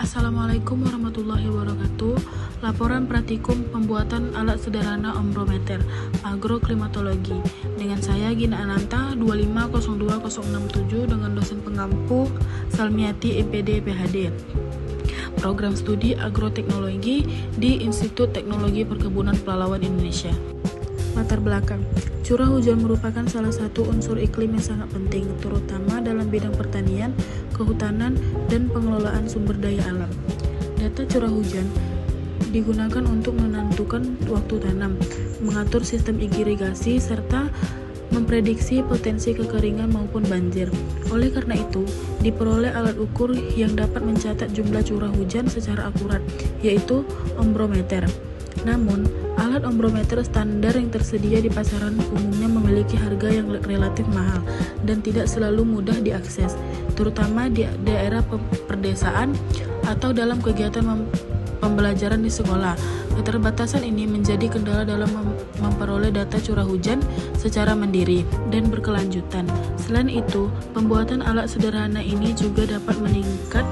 Assalamualaikum warahmatullahi wabarakatuh. Laporan praktikum pembuatan alat sederhana ombrometer agroklimatologi dengan saya Gina Ananta 2502067 dengan dosen pengampu Salmiati MPD PhD. Program studi agroteknologi di Institut Teknologi Perkebunan Pelalawan Indonesia. Latar belakang. Curah hujan merupakan salah satu unsur iklim yang sangat penting, terutama dalam bidang pertanian, kehutanan, dan pengelolaan sumber daya alam. Data curah hujan digunakan untuk menentukan waktu tanam, mengatur sistem irigasi, serta memprediksi potensi kekeringan maupun banjir. Oleh karena itu, diperoleh alat ukur yang dapat mencatat jumlah curah hujan secara akurat, yaitu ombrometer. Namun, alat ombrometer standar yang tersedia di pasaran umumnya memiliki harga yang relatif mahal dan tidak selalu mudah diakses, terutama di daerah perdesaan atau dalam kegiatan pembelajaran di sekolah. Keterbatasan ini menjadi kendala dalam memperoleh data curah hujan secara mandiri dan berkelanjutan. Selain itu, pembuatan alat sederhana ini juga dapat meningkat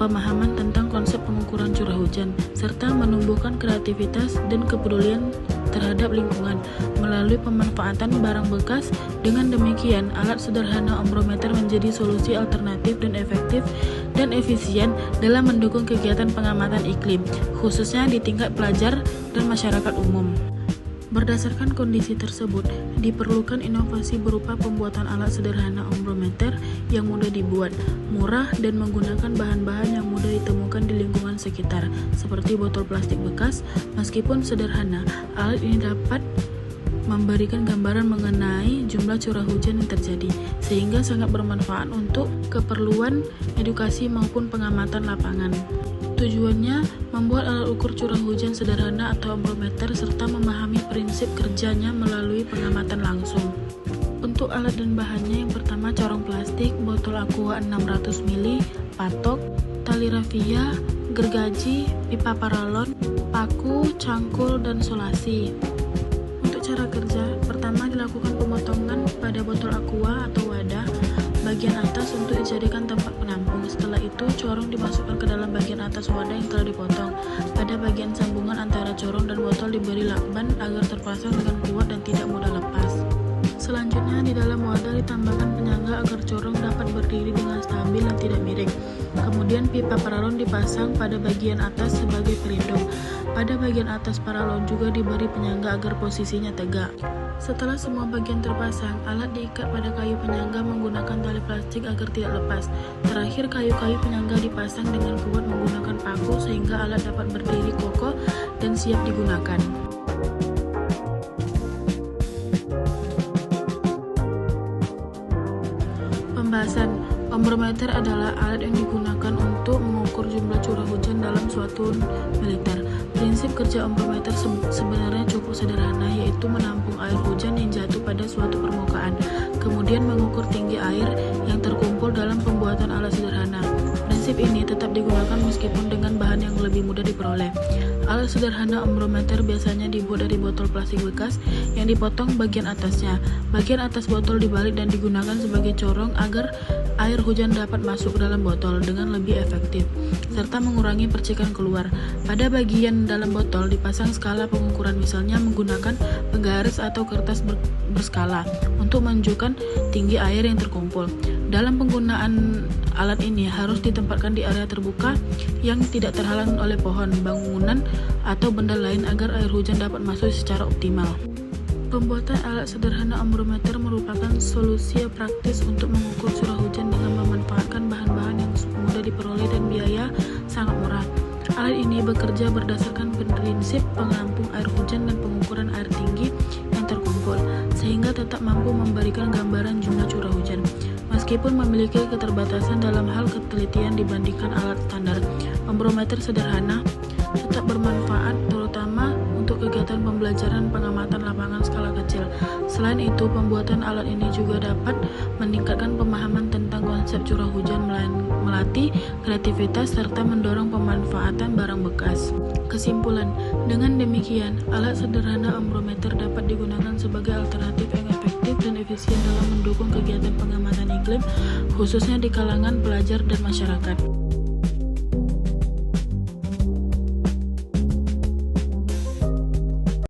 pemahaman tentang konsep pengukuran curah hujan, serta menumbuhkan kreativitas dan kepedulian terhadap lingkungan melalui pemanfaatan barang bekas. Dengan demikian, alat sederhana ombrometer menjadi solusi alternatif dan efektif dan efisien dalam mendukung kegiatan pengamatan iklim, khususnya di tingkat pelajar dan masyarakat umum. Berdasarkan kondisi tersebut, diperlukan inovasi berupa pembuatan alat sederhana ombrometer yang mudah dibuat, murah, dan menggunakan bahan-bahan yang mudah ditemukan di lingkungan sekitar, seperti botol plastik bekas. Meskipun sederhana, alat ini dapat memberikan gambaran mengenai jumlah curah hujan yang terjadi, sehingga sangat bermanfaat untuk keperluan edukasi maupun pengamatan lapangan. Tujuannya membuat alat ukur curah hujan sederhana atau ombrometer serta memahami prinsip kerjanya melalui pengamatan langsung. Untuk alat dan bahannya, yang pertama corong plastik, botol aqua 600 ml, patok, tali rafia, gergaji, pipa paralon, paku, cangkul, dan solasi. Untuk cara kerja, pertama dilakukan pemotongan pada botol aqua atau wadah bagian atas untuk dijadikan tempat penampung. Setelah itu, corong dimasukkan ke dalam bagian atas wadah yang telah dipotong. Pada bagian sambungan antara corong dan botol diberi lakban agar terpasang dengan kuat dan tidak mudah lepas. Selanjutnya, di dalam wadah ditambahkan penyangga agar corong dapat berdiri dengan stabil dan tidak miring. Kemudian pipa paralon dipasang pada bagian atas sebagai pelindung. Pada bagian atas paralon juga diberi penyangga agar posisinya tegak. Setelah semua bagian terpasang, alat diikat pada kayu penyangga menggunakan tali plastik agar tidak lepas. Terakhir, kayu-kayu penyangga dipasang dengan kuat menggunakan paku sehingga alat dapat berdiri kokoh dan siap digunakan. Pembahasan. Ombrometer adalah alat yang digunakan untuk mengukur jumlah curah hujan dalam suatu militer. Prinsip kerja ombrometer sebenarnya cukup sederhana, yaitu menampung air hujan yang jatuh pada suatu permukaan, kemudian mengukur tinggi air yang terkumpul dalam pembuatan alat sederhana. Prinsip ini tetap digunakan meskipun dengan bahan yang lebih mudah diperoleh. Alat sederhana ombrometer biasanya dibuat dari botol plastik bekas yang dipotong bagian atasnya. Bagian atas botol dibalik dan digunakan sebagai corong agar air hujan dapat masuk ke dalam botol dengan lebih efektif, serta mengurangi percikan keluar. Pada bagian dalam botol dipasang skala pengukuran, misalnya menggunakan penggaris atau kertas berskala untuk menunjukkan tinggi air yang terkumpul. Dalam penggunaan alat ini harus ditempatkan di area terbuka yang tidak terhalang oleh pohon, bangunan, atau benda lain agar air hujan dapat masuk secara optimal. Pembuatan alat sederhana ombrometer merupakan solusi praktis untuk mengukur curah hujan dengan memanfaatkan bahan-bahan yang mudah diperoleh dan biaya sangat murah. Alat ini bekerja berdasarkan prinsip penampung air hujan dan pengukuran air tinggi yang terkumpul, sehingga tetap mampu memberikan gambaran jumlah curah hujan. Meskipun memiliki keterbatasan dalam hal ketelitian dibandingkan alat standar, ombrometer sederhana tetap bermanfaat, terutama untuk kegiatan pembelajaran pengamatan lapangan skala kecil. Selain itu, pembuatan alat ini juga dapat meningkatkan pemahaman tentang konsep curah hujan, melatih kreativitas, serta mendorong pemanfaatan barang bekas. Kesimpulan, dengan demikian, alat sederhana ombrometer dapat digunakan sebagai alternatif yang efektif dan efisien dalam mendukung kegiatan pengamatan iklim, khususnya di kalangan pelajar dan masyarakat.